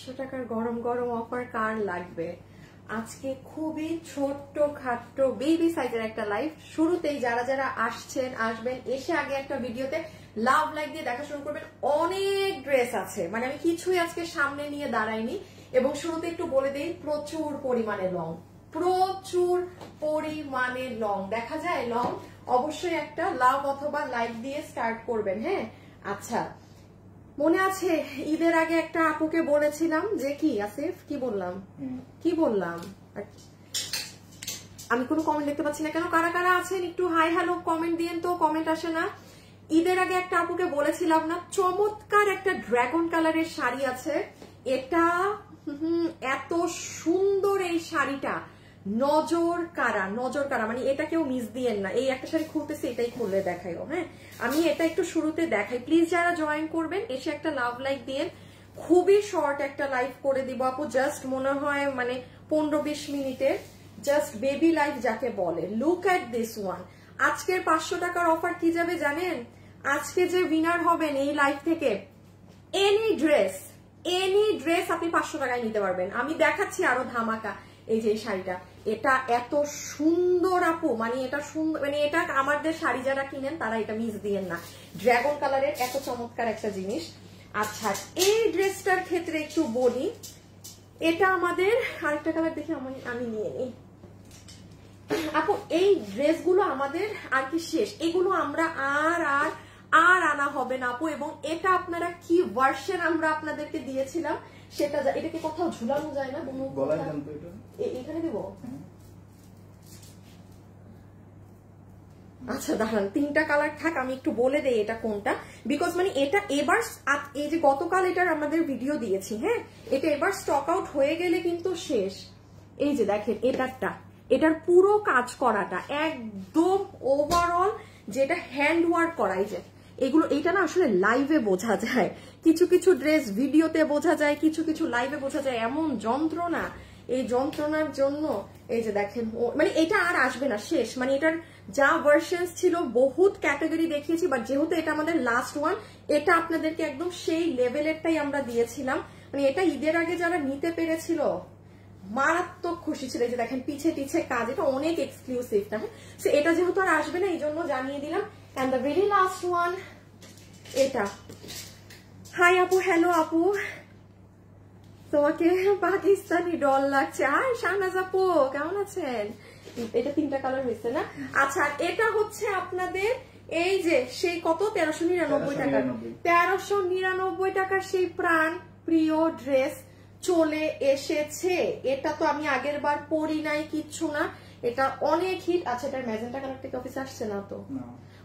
500 টাকার গরম গরম অফার কার লাগবে? আজকে খুবই ছোট্ট খাট্ট বেবি সাইজের একটা লাইভ। শুরুতেই যারা যারা আসবেন এসে আগে একটা ভিডিওতে লাভ লাইক দিয়ে দেখা শুরু করবেন। অনেক ড্রেস আছে, মানে আমি কিছুই আজকে সামনে নিয়ে দাঁড়াইনি। এবং শুরুতে একটু বলে দেই, প্রচুর পরিমাণে লং, প্রচুর পরিমাণে লং দেখা যায়। লং অবশ্যই একটা লাভ অথবা লাইক দিয়ে স্টার্ট করবেন। হ্যাঁ, আচ্ছা, মনে আছে ঈদের আগে একটা আপুকে বলেছিলাম যে কি আসিফ কি বললাম আমি কোনো কমেন্ট দেখতে পাচ্ছি না কেন? কারা কারা আছেন একটু হাই হ্যালো কমেন্ট দিয়েন তো, কমেন্ট আসে না। ঈদের আগে একটা আপুকে বলেছিলাম না, চমৎকার একটা ড্রাগন কালারের শাড়ি আছে, এটা এত সুন্দর এই শাড়িটা, নজর কারা মানে এটা কেউ মিস দিয়েন না। এই একটা শাড়ি খুলতেছি, এটাই খুললে দেখাইও। হ্যাঁ, আমি এটা একটু শুরুতে দেখাই। প্লিজ যারা জয়েন করবেন এসে একটা লাভ লাইক দিয়ে। খুবই শর্ট একটা লাইভ করে দিব আপু, জাস্ট মনে হয় মানে 15-20 মিনিটের, জাস্ট বেবি লাইভ যাকে বলে। Look at this one. আজকের 500 টাকার অফার কি যাবে জানেন? আজকে যে উইনার হবেন এই লাইভ থেকে, এনি ড্রেস আপনি 500 টাকায় নিতে পারবেন। আমি দেখাচ্ছি আরো ধামাকা। এই যে শাড়িটা, এটা এত সুন্দর আপু, মানে এটা সুন্দর, মানে এটা আমাদের শাড়ি যারা কিনেন তারা এটা মিস দিয়েন না। ড্রাগন কালারের এত চমৎকার একটা জিনিস। আচ্ছা, এই ড্রেসটার ক্ষেত্রে একটু বলি, এটা আমাদের আরেকটা কালার দেখে আমি নিয়ে নিই আপু। এই ড্রেসগুলো আমাদের আর কি শেষ, এগুলো আমরা আর আনা হবে না আপু। এবং এটা আপনারা কি ভার্সন আমরা আপনাদেরকে দিয়েছিলাম সেটা, এটাকে কোথাও ঝুলানো যায় না, এখানে দেব। আচ্ছা দাঁড়ান, 3টা কালার থাক, আমি একটু বলে দেই এটা কোনটা। বিকজ মানে এটা এবার, এই যে গতকাল এটার আমাদের ভিডিও দিয়েছি, হ্যাঁ, এটা এবার স্টক আউট হয়ে গেলে কিন্তু শেষ। এই যে দেখেন এটার পুরো কাজ করাটা একদম ওভারঅল, যেটা হ্যান্ড ওয়ার্ক করাই যায় এগুলো। এইটা না আসলে লাইভে বোঝা যায়, কিছু কিছু ড্রেস ভিডিওতে বোঝা যায়, কিছু কিছু লাইভে বোঝা যায়। এমন যন্ত্রণা, এই যন্ত্রণার জন্য এই যে দেখেন, মানে এটা আর আসবে না, শেষ। মানে এটার যা ভার্সন ছিল, বহুত ক্যাটাগরি দেখিয়েছি, বাট যেহেতু এটা আমাদের লাস্ট ওয়ান, এটা আপনাদেরকে একদম সেই লেভেলেরটাই আমরা দিয়েছিলাম। মানে এটা ঈদের আগে যারা নিতে পেরেছিল মারাত্মক খুশি ছিল। এই যে দেখেন পিছে কাজ, এটা অনেক এক্সক্লুসিভ না। হ্যাঁ, এটা যেহেতু আর আসবে না এই জন্য জানিয়ে দিলাম। And the very last one এটা। হাই আপু, হ্যালো আপু, তোমাকে পাকিস্তানি ডল লাগছে। আর শাহনাজ আপু কেমন আছেন? এটা 3টা কালার হয়েছে না? আচ্ছা, এটা হচ্ছে আপনাদের এই যে সেই কত 1399 টাকা, 1399 টাকার সেই প্রাণ প্রিয় ড্রেস চলে এসেছে। এটা তো আমি আগের বার পরি নাই, কিচ্ছু না, এটা অনেক হিট। আচ্ছা, এটার ম্যাজেন্টা কালার থেকে অফিসে আসছে না তো?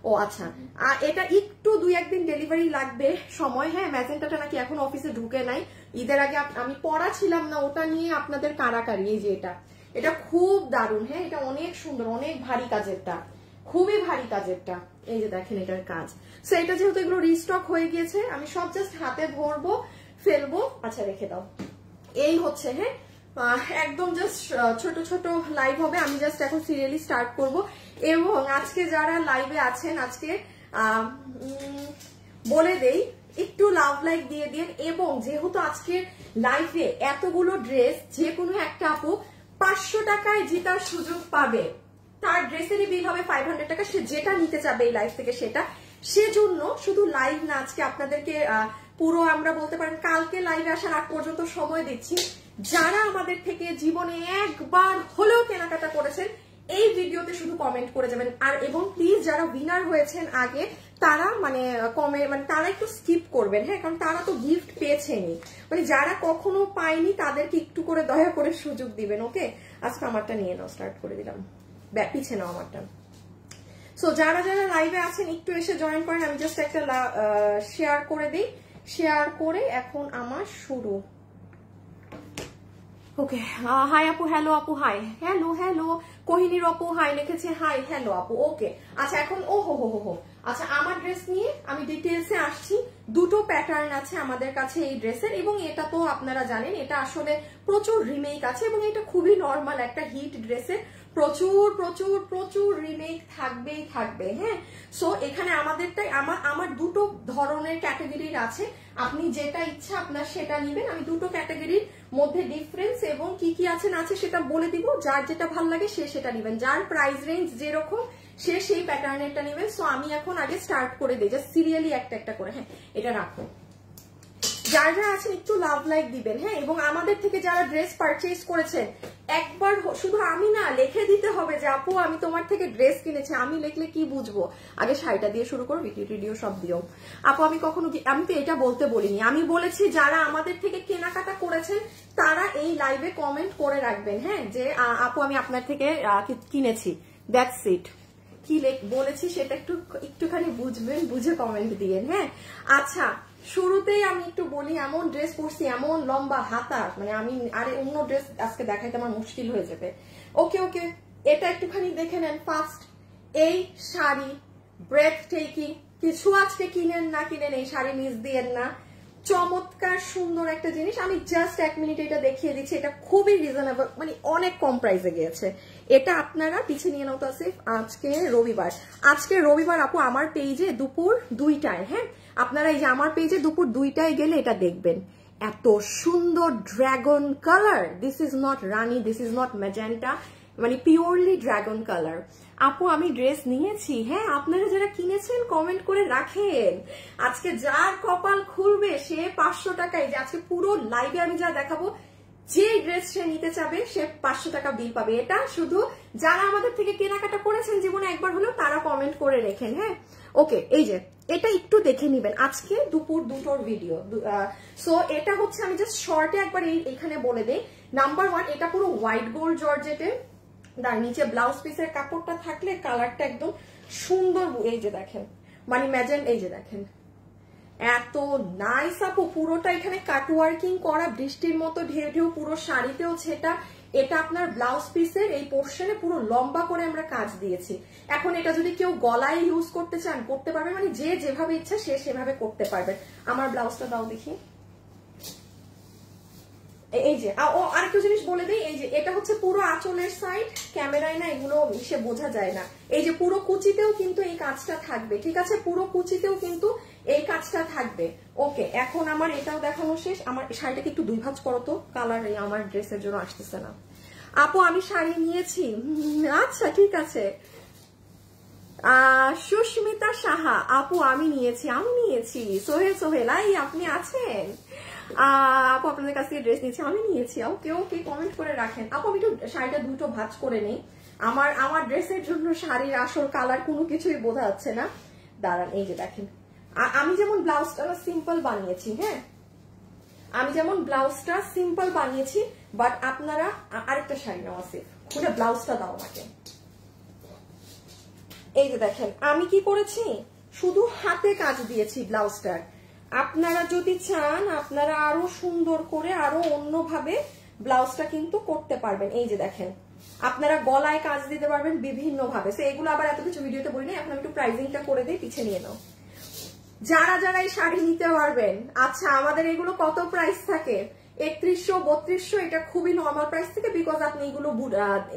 ও আচ্ছা, আর এটা একটু 2-1 দিন ডেলিভারি লাগবে সময়। হ্যাঁ, ম্যাজেন্টাটা নাকি এখন অফিসে ঢুকে নাই। ঈদের আগে আমি পড়া ছিলাম না, ওটা নিয়ে আপনাদের কারাকারি। এই যে এটা খুব দারুণ। হ্যাঁ, এটা অনেক সুন্দর, অনেক ভারী কাজেরটা, খুবই ভারী কাজেরটা। এই যে দেখেন এটার কাজ। সো এটা যেহেতু এগুলো রিস্টক হয়ে গিয়েছে, আমি সব জাস্ট হাতে ধরবো, ফেলবো। আচ্ছা, রেখে দাও। এই হচ্ছে, হ্যাঁ, একদম জাস্ট ছোট ছোট লাইভ হবে। আমি জাস্ট এখন সিরিয়ালি স্টার্ট করব। এবং আজকে যারা লাইভে আছেন, আজকে বলে দেই একটু লাভ লাইক দিয়ে দিন। এবং যেহেতু আজকের লাইভে এতগুলো ড্রেস, যে কোনো একটা আপু 500 টাকায় জেতার সুযোগ পাবে। তার ড্রেসেরই বিল হবে 500 টাকা, সে যেটা নিতে চাবে এই লাইভ থেকে সেটা। সেজন্য শুধু লাইভ না, আজকে আপনাদেরকে পুরো আমরা বলতে পারেন কালকে লাইভে আসার আগ পর্যন্ত সময় দিচ্ছি। যারা আমাদের থেকে জীবনে একবার হলেও কেনাকাটা করেছেন, এই ভিডিওতে শুধু কমেন্ট করে যাবেন। আর এবং প্লিজ যারা উইনার হয়েছেন আগে, তারা মানে তারা একটু স্কিপ করবেন। হ্যাঁ, কারণ তারা তো গিফট পেয়েছেনই। মানে যারা কখনো পায়নি তাদেরকে একটু করে দয়া করে সুযোগ দিবেন। ওকে, আজকে আমারটা নিয়ে নাও, স্টার্ট করে দিলাম, পিছে নাও আমারটা। সো যারা যারা লাইভে আছেন একটু এসে জয়েন করেন। আমি জাস্ট একটা শেয়ার করে দিই, শেয়ার করে এখন আমার শুরু। ওকে, হাই আপু, হ্যালো আপু, হাই, হ্যালো কোহিনীর আপু হাই লিখেছে, হাই হ্যালো আপু। ওকে, আচ্ছা এখন ও হো আচ্ছা, আমার ড্রেস নিয়ে আমি ডিটেলসে আসছি। দুটো প্যাটার্ন আছে আমাদের কাছে এই ড্রেসের, এবং এটা তো আপনারা জানেন এটা আসলে প্রচুর রিমেক আছে, এবং এটা খুবই নর্মাল একটা হিট ড্রেসের প্রচুর প্রচুর প্রচুর রিমেক থাকবেই থাকবে। হ্যাঁ, সো এখানে আমাদেরটাই আমার দুটো ধরনের ক্যাটাগরির আছে, আপনি যেটা ইচ্ছা আপনার সেটা নেবেন। আমি দুটো ক্যাটাগরির মধ্যে ডিফারেন্স এবং কি কি আছে না আছে সেটা বলে দিব, যার যেটা ভালো লাগে সে সেটা নেবেন, যার প্রাইস রেঞ্জ যেরকম সে সেই প্যাটার্নেরটা নেবেন। সো আমি এখন আগে স্টার্ট করে দিই, জাস্ট সিরিয়ালি একটা একটা করে। হ্যাঁ, এটা রাখো। যারা যারা আছেন একটু লাভ লাইক দিবেন। হ্যাঁ, এবং আমাদের থেকে যারা ড্রেস পারচেজ করেছেন একবার শুধু আমি না লিখে দিতে হবে যে আপু আমি তোমার থেকে ড্রেস কিনেছি। আমি লিখলে কি বুঝবো? আগে শাড়িটা দিয়ে শুরু করো, ভিডিও সব দিও। আপু আমি কখনো আমি তো এটা বলতে বলিনি, আমি বলেছি যারা আমাদের থেকে কেনাকাটা করেছেন তারা এই লাইভে কমেন্ট করে রাখবেন। হ্যাঁ, যে আপু আমি আপনার থেকে কিনেছি, দ্যাটস ইট। কি বলেছি সেটা একটুখানি বুঝবেন, বুঝে কমেন্ট দিয়েন। হ্যাঁ, আচ্ছা শুরুতেই আমি একটু বলি, এমন ড্রেস পরছি, এমন লম্বা হাতা, মানে আমি আরে অন্য ড্রেস আজকে দেখাইতে আমার মুশকিল হয়ে যাবে। ওকে ওকে, এটা একটুখানি দেখে নেন ফার্স্ট। এই শাড়ি ব্রেথ টেকিং, কিছু আজকে কিনেন না কিনেন এই শাড়ি মিস দিয়েন না, চমৎকার সুন্দর একটা জিনিস। আমি জাস্ট 1 মিনিট এটা দেখিয়ে দিচ্ছি, এটা খুবই রিজনেবল, মানে অনেক কম প্রাইসে গিয়েছে। এটা আপনারা পিছিয়ে নিয়ে নাও তো আসিফ। আজকে রবিবার আপু আমার পেজে দুপুর 2টায়, হ্যাঁ আপনারা এই যে আমার পেজে দুপুর 2টায় গেলে এটা দেখবেন। এত সুন্দর dragon colour, this is not Rani, this is not magenta, মানে পিওরলি ড্রাগন কালার। আপু আমি ড্রেস নিয়েছি। হ্যাঁ, আপনারা যারা কিনেছেন কমেন্ট করে রাখেন। আজকে যার কপাল খুলবে সে 500 টাকায়, যে আজকে পুরো লাইভে আমি যা দেখাবো, যে ড্রেস সে নিতে চাবে সে 500 টাকা বিল পাবে। এটা শুধু যারা আমাদের থেকে কেনাকাটা করেছেন জীবনে একবার হলেও তারা কমেন্ট করে রেখেন। হ্যাঁ, ওকে, এই যে এটা একটু দেখে নিবেন, আজকে দুপুর 2টোর ভিডিও। সো এটা হচ্ছে, আমি জাস্ট শর্টে একবার এইখানে বলে দেই। নাম্বার 1, এটা পুরো হোয়াইট গোল্ড জর্জেটে, তার নিচে ব্লাউজ পিসের কাপড়টা থাকলে কালারটা একদম সুন্দর। এই যে দেখেন, মানে ম্যাজেন্ট, এই যে দেখেন এত নাইস আপু, পুরোটা এখানে কাটওয়ার্কিং করা, বৃষ্টির মতো ঢেউ ঢেউ পুরো শাড়িতেও সেটা। এটা আপনার ব্লাউজ পিসের এই পোর্শনে পুরো লম্বা করে আমরা কাজ দিয়েছি। এখন এটা যদি কেউ গলায় ইউজ করতে চান করতে পারবে, মানে যে যেভাবে ইচ্ছা সে সেভাবে করতে পারবে। আমার ব্লাউজটা দাও দেখি। এই যে আরেকটা জিনিস বলে দিই, এই যে এটা হচ্ছে পুরো আঁচলের সাইড, ক্যামেরায় না এগুলো মিশে বোঝা যায় না। এই যে পুরো কুচিতেও কিন্তু এই কাজটা থাকবে, ঠিক আছে, পুরো কুচিতেও কিন্তু এই কাজটা থাকবে। ওকে, এখন আমার এটাও দেখানো শেষ। আমার শাড়িটাকে একটু 2 ভাঁজ করো তো, কালার আমার ড্রেসের জন্য আসতেছে না। আপু আমি শাড়ি নিয়েছি। আচ্ছা ঠিক আছে। সুস্মিতা সাহা, আপু আমি নিয়েছি। সোহেল আই আপনি আছেন? আপু আপনাদের কাছ থেকে ড্রেস নিয়েছি, আমি নিয়েছি। ওকে ওকে, কমেন্ট করে রাখেন। আপু আমি একটু শাড়িটা 2টো ভাঁজ করে নেই, আমার ড্রেসের জন্য শাড়ির আসল কালার কোনো কিছুই বোঝা যাচ্ছে না। দাঁড়ান, এই যে দেখেন আমি যেমন ব্লাউজটা সিম্পল বানিয়েছি। হ্যাঁ, আমি যেমন ব্লাউজটা সিম্পল বানিয়েছি, বাট আপনারা আরেকটা শাড়ি নাও আসিফ, খুলে ব্লাউজটা দাও আমাকে। এই যে দেখেন আমি কি করেছি, শুধু হাতে কাজ দিয়েছি ব্লাউজটার। আপনারা যদি চান আপনারা আরো সুন্দর করে আরো অন্যভাবে ব্লাউজটা কিন্তু করতে পারবেন। এই যে দেখেন আপনারা গলায় কাজ দিতে পারবেন বিভিন্ন ভাবে। এগুলো আবার এত কিছু ভিডিওতে বলি না, এখন আমি একটু প্রাইসিংটা করে দিই, পিছিয়ে নিয়ে নাও। যারা যারা এই শাড়ি নিতে পারবেন। আচ্ছা আমাদের এগুলো কত প্রাইস থাকে? 3100 3200, এটা খুবই নর্মাল প্রাইস থেকে, বিকজ আপনি এগুলো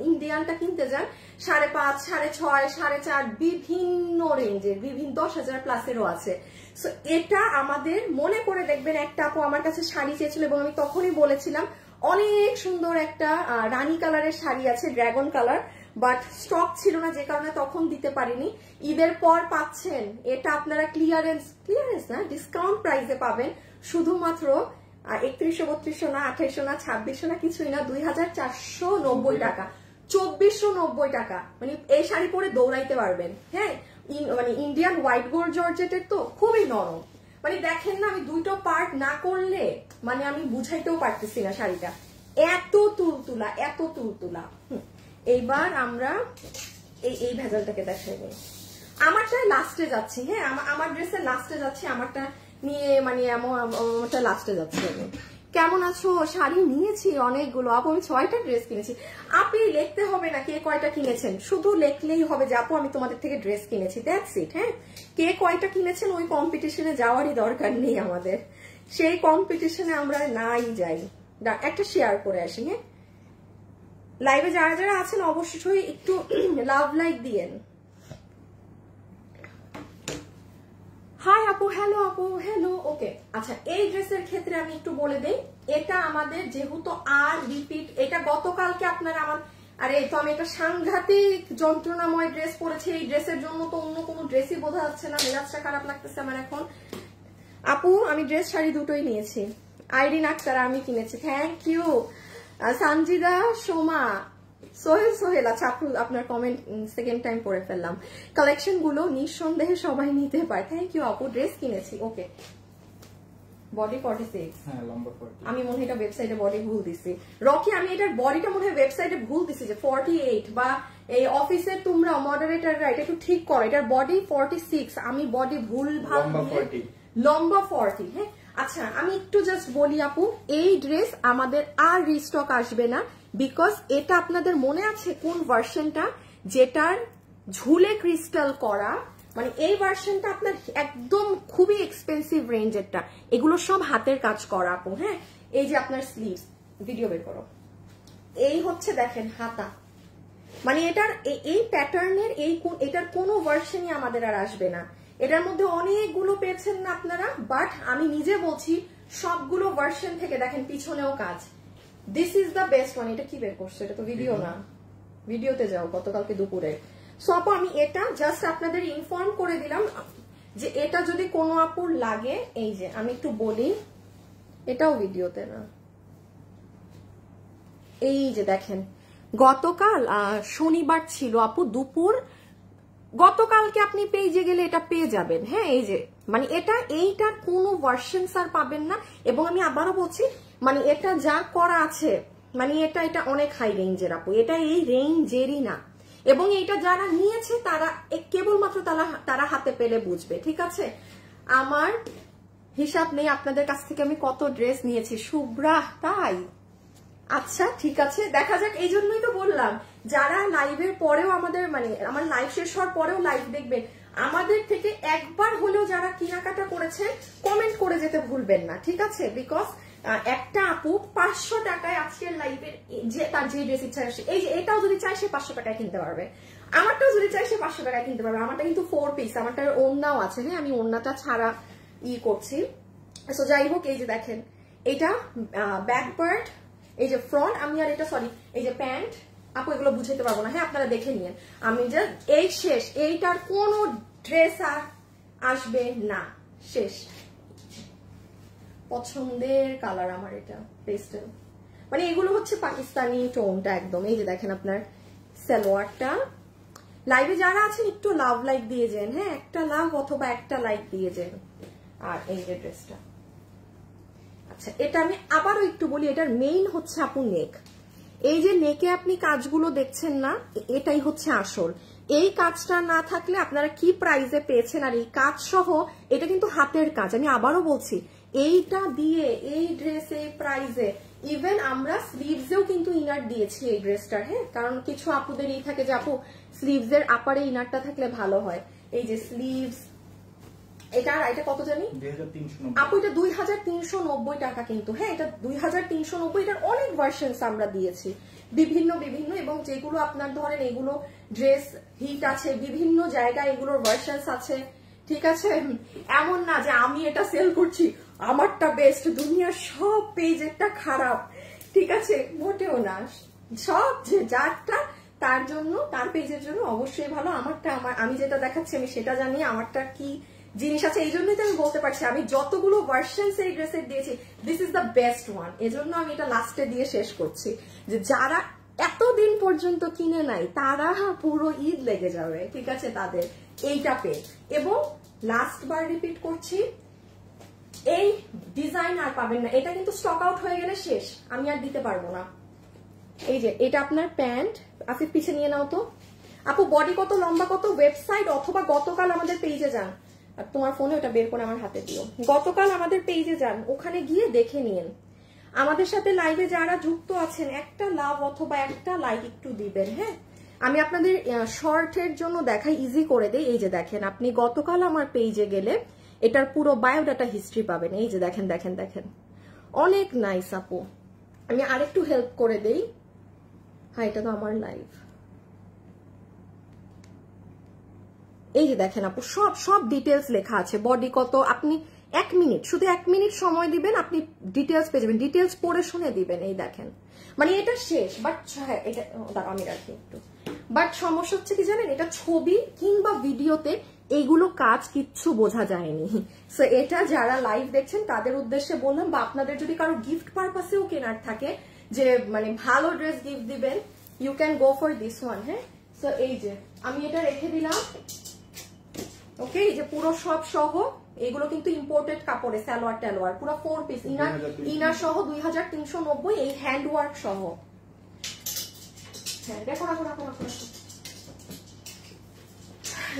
ইন্ডিয়ানটা কিনতে যান 5.5 6.5 4.5 বিভিন্ন রেঞ্জের, বিভিন্ন 10,000 প্লাসেরও আছে। সো এটা আমাদের মনে করে দেখবেন। একটা আপু আমার কাছে শাড়ি চেয়েছিল এবং আমি তখনই বলেছিলাম অনেক সুন্দর একটা রানী কালারের শাড়ি আছে, ড্রাগন কালার, বাট স্টক ছিল না যে কারণে তখন দিতে পারিনি। ঈদের পর পাচ্ছেন এটা, আপনারা ক্লিয়ারেন্স না ডিসকাউন্ট প্রাইসে পাবেন, শুধুমাত্র 3100 3200 না, 2800 না, 2600 না, কিছুই না, 2490 টাকা, 2490 টাকা। মানে এই শাড়ি পরে দৌড়াইতে পারবেন। হ্যাঁ, মানে ইন্ডিয়ান হোয়াইট গোল্ড জর্জেটের তো খুবই নরম। মানে দেখেন না, আমি 2টো পার্ট না করলে মানে আমি বুঝাইতেও পারতেছি না শাড়িটা, এত তুলতুলা এত তুলতুলা। এইবার আমরা এই ভেজালটাকে দেখাই নেই। আমারটা লাস্টে যাচ্ছি। হ্যাঁ, আমার ড্রেসের লাস্টে যাচ্ছি, আমারটা নিয়ে মানে আমারটা লাস্টে যাচ্ছে। কেমন আছো? শাড়ি নিয়েছি অনেকগুলো আপু, আমি 6টা ড্রেস কিনেছি। আপনি লিখতে হবে না কে কয়টা কিনেছেন, শুধু লিখলেই হবে যে আপু আমি তোমাদের থেকে ড্রেস কিনেছি, দ্যাটস ইট। হ্যাঁ, কে কয়টা কিনেছেন ওই কম্পিটিশনে যাওয়ারই দরকার নেই আমাদের, সেই কম্পিটিশনে আমরা নাই যাই। একটা শেয়ার করে আসি। হ্যাঁ, লাইভে যারা যারা আছেন অবশ্যই একটু লাভ লাইক দিয়েন। হাই আপু, হ্যালো আপু, হ্যালো। ওকে, আচ্ছা এই ড্রেসের ক্ষেত্রে আমি একটু বলে দেই, এটা আমাদের যেহেতু আর রিপিট, এটা গতকালকে আপনারা আমার, আরে তো আমি একটা সাংঘাতিক যন্ত্রণাময় ড্রেস পরেছি, এই ড্রেসের জন্য তো অন্য কোনো ড্রেসই বোঝা যাচ্ছে না, মেজাজটা খারাপ লাগতেছে আমার এখন। আপু আমি ড্রেস শাড়ি দুটোই নিয়েছি, আইরিন আক্তার আমি কিনেছি, থ্যাংক ইউ। সানজিদা, সোমা, সোহেল, আচ্ছা আপু আপনার কমেন্ট সেকেন্ড টাইম পড়ে ফেললাম। কালেকশন গুলো নিঃসন্দেহে সবাই নিতে পারে, থ্যাংক ইউ আপু। ড্রেস কিনেছি, ওকে। বডি 46, হ্যাঁ লম্বা 40। আমি মনে হয় এটা ওয়েবসাইটে বডি ভুল দিছি। রকি আমি এটার বডিটা মনে হয় ওয়েবসাইটে ভুল দিছি যে 48, বা এই অফিসে তোমরা মডারেটররা এটা একটু ঠিক করো, এটার বডি 46, আমি বডি ভুল ভাল লম্বা 40। হ্যাঁ, আচ্ছা আমি একটু জাস্ট বলি আপু, এই ড্রেস আমাদের আর রিস্টক আসবে না, বিকজ এটা আপনাদের মনে আছে কোন ভার্সনটা, যেটার ঝুলে ক্রিস্টাল করা, মানে এই ভার্সনটা আপনার একদম খুবই এক্সপেন্সিভ রেঞ্জেরটা, এগুলো সব হাতের কাজ করা আপু। হ্যাঁ, এই যে আপনার স্লিভস, ভিডিও বের করো, এই হচ্ছে দেখেন হাতা, মানে এটার এই প্যাটার্নের এটার কোনো ভার্সনই আমাদের আর আসবে না। এটার মধ্যে অনেকগুলো পেয়েছেন না আপনারা, বাট আমি নিজে বলছি সবগুলো ভার্সন থেকে দেখেন পিছনেও কাজ, this is the best one. এটা কি বের করছো? এটা তো ভিডিও না, ভিডিওতে যাও গতকালকে দুপুরে। সো আপু আমি এটা জাস্ট আপনাদের ইনফর্ম করে দিলাম যে এটা যদি কোনো আপুর লাগে, এই যে আমি একটু বলি, এটাও ভিডিওতে না, এই যে দেখেন গতকাল শনিবার ছিল আপু দুপুর, গতকালকে আপনি পেজে গেলে এটা পেয়ে যাবেন। হ্যাঁ, এই যে মানে এইটার কোনো ভার্সন আর পাবেন না, এবং আমি আবারও বলছি মানে এটা যা করা আছে, মানে এটা অনেক হাই রেঞ্জের আপু, এটা এই রেঞ্জেরই না, এবং এইটা যারা নিয়েছে তারা কেবলমাত্র তারা হাতে পেলে বুঝবে। ঠিক আছে, আমার হিসাব নেই আপনাদের কাছ থেকে আমি কত ড্রেস নিয়েছি। শুভ্রা, তাই? আচ্ছা ঠিক আছে, দেখা যাক। এই জন্যই তো বললাম যারা লাইভের পরেও আমাদের, মানে আমার লাইভ শেষ হওয়ার পরেও লাইভ দেখবেন, আমাদের থেকে একবার হলেও যারা কেনাকাটা করেছে কমেন্ট করে যেতে ভুলবেন না, ঠিক আছে? বিকজ একটা আপু 500 টাকায় আজকের লাইভের যে তার যে ড্রেস ইচ্ছা আসে, এই যে এটাও যদি চায় সে 500 টাকায় কিনতে পারবে, আমারটাও যদি চায় সে 500 টাকায় কিনতে পারবে। আমারটা কিন্তু 4 পিস, আমারটার ওড়নাও আছে। হ্যাঁ, আমি ওড়নাটা ছাড়া করছি। সো যাই হোক, এই যে দেখেন এটা ব্যাক পার্ট, এই যে ফ্রন্ট, আমি আর এটা সরি এই যে প্যান্ট, আপু এগুলো বুঝাতে পারবো না। হ্যাঁ, আপনারা দেখে নিন, আমি জাস্ট এই শেষ, এইটার কোনো ড্রেস আর আসবে না, শেষ। পছন্দের কালার আমার এটা পেস্টেল, মানে এগুলো হচ্ছে পাকিস্তানি টোনটা একদম। এই যে দেখেন আপনার সালোয়ারটা, লাইভে যারা আছেন একটু লাভ লাইক দিয়ে যান। হ্যাঁ, একটা লাভ অথবা একটা লাইক দিয়ে যান। আর এই যে ড্রেসটা, আচ্ছা এটা আমি আবারও একটু বলি, এটার মেইন হচ্ছে আপু নেক। এই যে নেকে আপনি কাজগুলো দেখছেন না, এটাই হচ্ছে আসল। এই কাজটা না থাকলে আপনারা কি প্রাইসে পেয়েছেন, আর এই কাজ সহ এটা কিন্তু হাতের কাজ। আমি আবারও বলছি, এইটা দিয়ে এই ড্রেস এই প্রাইসে, ইভেন আমরা স্লিভসেও কিন্তু ইনার দিয়েছি এই ড্রেসটার। হ্যাঁ, কারণ কিছু আপুদের এই থাকে যে আপু স্লিভসের আপারে ইনারটা থাকলে ভালো হয়। এই যে স্লিভস, এটা কত জানি আপু, এটা 2390 টাকা কিন্তু। হ্যাঁ, এটা 2390, এটার অনেক ভার্সনস আমরা দিয়েছি, বিভিন্ন এবং যেগুলো আপনার ধরেন এগুলো ড্রেস হিট আছে বিভিন্ন জায়গায়, এগুলোর ভার্সনস আছে। ঠিক আছে, এমন না যে আমি এটা সেল করছি আমারটা বেস্ট, দুনিয়ার সব পেজেরটা খারাপ, ঠিক আছে, মোটেও না। সব যে যারটা তার জন্য, তার পেজের জন্য অবশ্যই ভালো। আমারটা আমি যেটা দেখাচ্ছি আমি সেটা জানি আমারটা কি জিনিস আছে, এই জন্যই তো আমি বলতে পারছি আমি যতগুলো ভার্সনস এই ড্রেসের দিয়েছি, this is the best one. এজন্য আমি এটা লাস্টে দিয়ে শেষ করছি, যে যারা এতদিন পর্যন্ত কিনে নাই তারা পুরো ঈদ লেগে যাবে, ঠিক আছে, তাদের এইটা পেয়ে। এবং লাস্ট বার রিপিট করছি, এই ডিজাইন আর পাবেন না, এটা কিন্তু স্টক আউট হয়ে গেলে শেষ, আমি আর দিতে পারবো না। এই যে এটা আপনার প্যান্ট, আসিফ পিছে নিয়ে নাও তো আপু, বডি কত লম্বা কত, ওয়েবসাইট অথবা গতকাল আমাদের পেজে যান, আর তোমার ফোনে ওটা বের করে আমার হাতে দিও, গতকাল আমাদের পেজে যান, ওখানে গিয়ে দেখে নিন। আমাদের সাথে লাইভে যারা যুক্ত আছেন একটা লাভ অথবা একটা লাইক একটু দিবেন। হ্যাঁ, আমি আপনাদের শর্টের জন্য দেখাই, ইজি করে দেই। এই যে দেখেন, আপনি গতকাল আমার পেজে গেলে এটার পুরো বায়োডাটা হিস্ট্রি পাবেন। এই যে দেখেন দেখেন দেখেন, অনেক নাইস আপু। আমি আরেকটু হেল্প করে দেই। হ্যাঁ, এটা তো আমার লাইভ। এই যে দেখেন আপু, সব সব ডিটেলস লেখা আছে, বডি কত। আপনি 1 মিনিট, শুধু 1 মিনিট সময় দিবেন, আপনি ডিটেলস পেয়ে যাবেন। ডিটেলস পড়ে শুনে দিবেন। এই দেখেন, মানে এটা শেষ। বাট হ্যাঁ, এটা আমি রাখি একটু। বাট সমস্যা হচ্ছে কি জানেন, এটা ছবি কিংবা ভিডিওতে এইগুলো কাজ কিচ্ছু বোঝা যায়নি। সো এটা যারা লাইভ দেখছেন তাদের উদ্দেশ্যে বললাম, বা আপনাদের যদি কারো গিফট পারপাসেও কেনার থাকে, যে মানে ভালো ড্রেস গিফট দিবেন, you can go for this one. হ্যাঁ, সো এই যে আমি এটা রেখে দিলাম। ওকে, এই যে পুরো সব সহ, এগুলো কিন্তু ইম্পোর্টেড কাপড়ে, সালোয়ার টালোয়ার পুরো 4 পিস, ইনার সহ 2390, এই হ্যান্ড ওয়ার্ক সহ। হ্যাঁ, দেখো রাখো রাখো রাখো।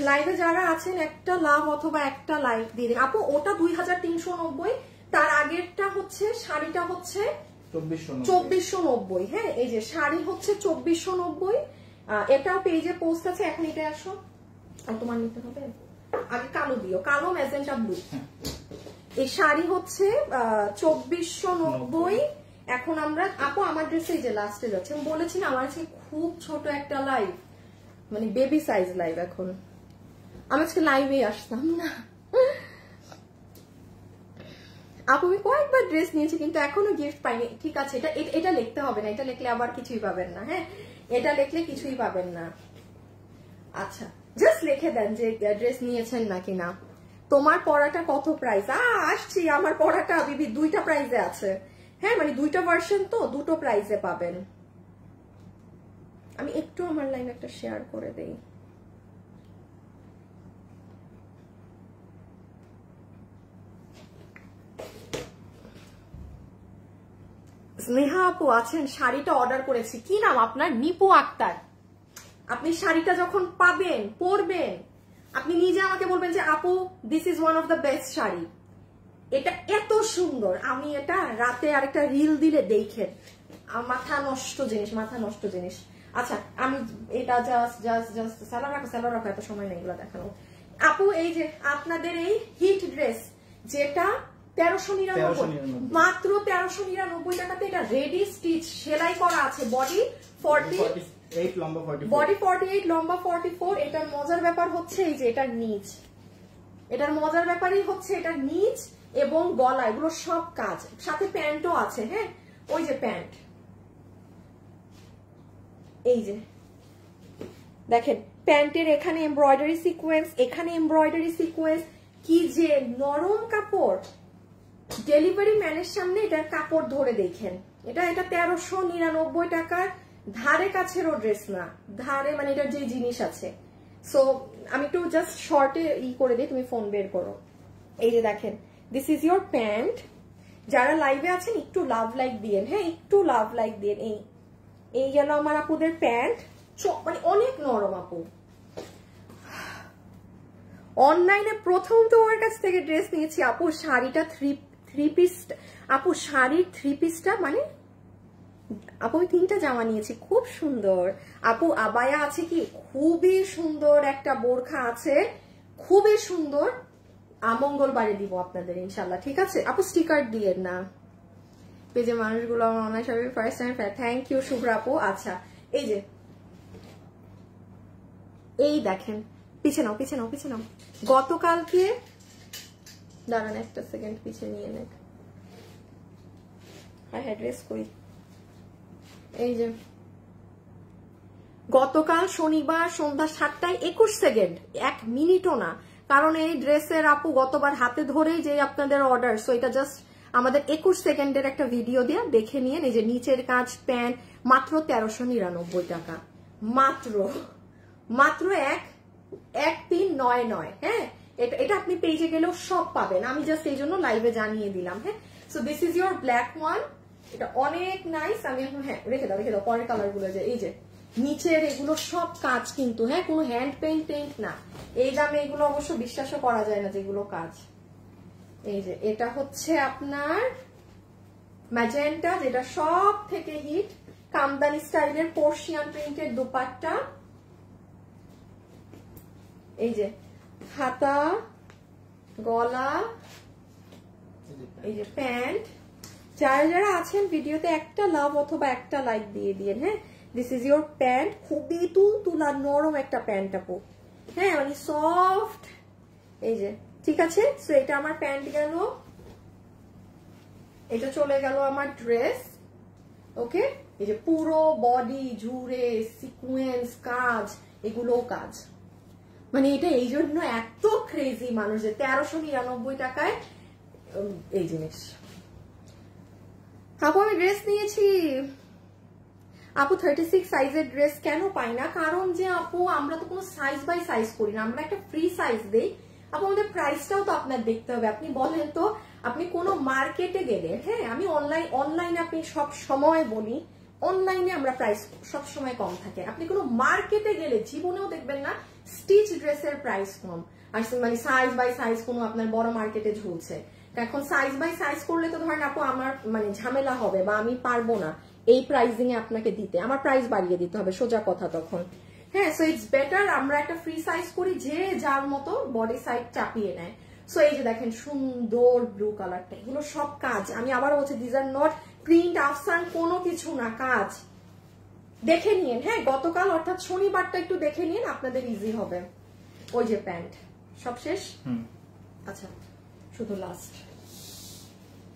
লাইভে যারা আছেন একটা লাভ অথবা একটা লাইক দিয়ে দিন আপু। ওটা 2390, তার আগেরটা হচ্ছে শাড়িটা হচ্ছে 2490। হ্যাঁ, এই যে শাড়ি হচ্ছে 2490। এটাও পেজে পোস্ট আছে। এখন এটা আসো, তোমার নিতে হবে, আগে কালো দিও, কালো ম্যাজেন্টা ব্লু। এই শাড়ি হচ্ছে 2490। এখন আমরা আপু আমার ড্রেসে যে লাস্টে যাচ্ছে, আমি বলেছি না আমার আজকে খুব ছোট একটা লাইভ, মানে বেবি সাইজ লাইভ। এখন আমি আজকে লাইভে আসতাম না আপু, আমি কয়েকবার ড্রেস নিয়েছি কিন্তু এখনো গিফট পাইনি। ঠিক আছে, এটা লিখতে হবে না, এটা লিখলে আবার কিছুই পাবেন না। হ্যাঁ, এটা লিখলে কিছুই পাবেন না। আচ্ছা, জাস্ট লিখে দেন যে ড্রেস নিয়েছেন নাকি না। তোমার পড়াটা কত প্রাইস? আসছি, আমার পড়াটা বিবি 2টা প্রাইজে আছে। হ্যাঁ, মানে 2টা ভার্সন, তো 2টো প্রাইজে পাবেন। আমি একটু আমার লাইন একটা শেয়ার করে দেই। স্নেহা আপু আছেন, শাড়িটা অর্ডার করেছি। কি নাম আপনার? নিপু আক্তার। আপনি শাড়িটা যখন পাবেন, পরবেন, আপনি নিজে আমাকে বলবেন যে আপু this is one of the best sari, এটা এত সুন্দর। আমি এটা রাতে আরেকটা রিল দিলে দেখেন, মাথা নষ্ট জিনিস, মাথা নষ্ট জিনিস। আচ্ছা, আমি এটা জাস্ট স্যালোয়ার রাখো, এত সময় নেই এগুলো দেখানো। আপু এই যে আপনাদের এই হিট ড্রেস, যেটা 1399, মাত্র 1399 টাকাতে এটা রেডি স্টিচ সেলাই করা আছে। বডি 48 লম্বা 44। এটার মজার ব্যাপার হচ্ছে এই যে এটার নিচ, এটার মজার ব্যাপারই হচ্ছে এটার নিচ এবং গলা, এগুলো সব কাজ। সাথে প্যান্টও আছে। হ্যাঁ, ওই যে প্যান্ট, এই যে দেখেন প্যান্টের এখানে এমব্রয়ডারি সিকোয়েন্স, এখানে এমব্রয়ডারি সিকোয়েন্স। কি যে নরম কাপড়, ডেলিভারি ম্যানের সামনে এটার কাপড় ধরে দেখেন। এটা 1399 টাকার ধারে কাছেরও ড্রেস না, ধারে মানে এটার যে জিনিস আছে। সো আমি একটু জাস্ট শর্টে করে দিই, তুমি ফোন বের করো। এই যে দেখেন, দিস ইজ ইয়োর প্যান্ট। যারা লাইভে আছেন একটু লাভ লাইক দিয়েন। হ্যাঁ, একটু লাভ লাইক দিয়েন। এই গেল আমার আপুদের প্যান্ট, মানে অনেক নরম আপু। অনলাইনে প্রথম তোমার কাছ থেকে ড্রেস নিয়েছি আপু, শাড়িটা থ্রি পিস আপু, শাড়ির 3 পিসটা মানে আপু আমি 3টা জামা নিয়েছি, খুব সুন্দর আপু। আবায়া আছে কি, খুবই সুন্দর একটা বোরখা আছে, খুবই সুন্দর। মঙ্গলবারে দিব আপনাদের ইনশাল্লাহ, ঠিক আছে আপু। স্টিকার দিয়ে না পেজে মানুষগুলো আমার online shopping first time. Thank you Shubhra আপু। আচ্ছা, এই যে এই দেখেন, পিছে নাও পিছে নাও পিছে নাও। গতকালকে দাঁড়ান একটা সেকেন্ড, পিছে নিয়ে নেক। হ্যাঁ, ড্রেস কই, এই যে গতকাল শনিবার সন্ধ্যা 7টায় 21 সেকেন্ড, 1 মিনিটও না। কারণ এই ড্রেসের আপু গতবার হাতে ধরেই যে আপনাদের অর্ডার, সো এটা জাস্ট আমাদের 21 সেকেন্ডের একটা ভিডিও দিয়ে দেখে নিয়ে। এই যে নিচের কাজ, প্যান্ট মাত্র 1399 টাকা, মাত্র 1399। হ্যাঁ, এটা আপনি পেজে গেলেও সব পাবেন, আমি জাস্ট এই জন্য লাইভে জানিয়ে দিলাম। হ্যাঁ, so this is your black one. এটা অনেক নাইস। আমি এখন হ্যাঁ রেখে দাও পরের কালার গুলো। যে এই যে নিচের এগুলো সব কাজ কিন্তু, হ্যাঁ কোনো হ্যান্ড পেইন্ট না। এই দামে এগুলো অবশ্য বিশ্বাসও করা যায় না যেগুলো কাজ। এই যে এটা হচ্ছে আপনার ম্যাজেন্টা, যেটা সব থেকে হিট, কামদানি স্টাইলের পোর্শিয়ান প্রিন্টের দুপাট্টা, এই যে হাতা, গলা, এই যে প্যান্ট। যারা যারা আছেন ভিডিওতে একটা লাভ অথবা একটা লাইক দিয়ে দিন। হ্যাঁ, দিস ইজ ইউর প্যান্ট, খুবই তুলতুলা নরম একটা প্যান্ট আপু, হ্যাঁ মানে সফট, এই যে ঠিক আছে। সো এটা আমার প্যান্ট গেল, এটা চলে গেল আমার ড্রেস। ওকে, এই যে পুরো বডি জুড়ে সিকোয়েন্স কাজ, এগুলো কাজ, মানে এটা এই জন্য এত ক্রেজি মানুষ যে 1399 টাকায় এই জিনিস। আপু আমি ড্রেস নিয়েছি আপু 36 সাইজের ড্রেস কেন পাই না? কারণ যে আপু আমরা তো কোনো সাইজ বাই সাইজ করি না, আমরা একটা ফ্রি সাইজ দেই আপু। আমাদের প্রাইসটাও তো আপনার দেখতে হবে। আপনি বলেন তো, আপনি কোনো মার্কেটে গেলে, হ্যাঁ আমি অনলাইনে আপনি সব সময় বলি অনলাইনে আমরা প্রাইস সব সময় কম থাকে। আপনি কোনো মার্কেটে গেলে জীবনেও দেখবেন না স্টিচ ড্রেসের প্রাইস কম, আর মানে সাইজ বাই সাইজ কোনো আপনার বড় মার্কেটে ঝুলছে। এখন সাইজ বাই সাইজ করলে তো ধরেন আপু আমার মানে ঝামেলা হবে, বা আমি পারবো না এই প্রাইসিং এ আপনাকে দিতে, আমার প্রাইস বাড়িয়ে দিতে হবে, সোজা কথা তখন। হ্যাঁ, সো ইটস বেটার আমরা একটা ফ্রি সাইজ করি, যে যার মতো বডি সাইজ চাপিয়ে নেয়। সো এই যে দেখেন সুন্দর ব্লু কালারটা, এগুলো সব কাজ। আমি আবার বলছি দিস আর নট প্রিন্ট আফসান, কোনো কিছু না, কাজ। দেখে নিন, হ্যাঁ গতকাল অর্থাৎ শনিবারটা একটু দেখে নিন, আপনাদের ইজি হবে। ওই যে প্যান্ট সব শেষ। আচ্ছা শুধু লাস্ট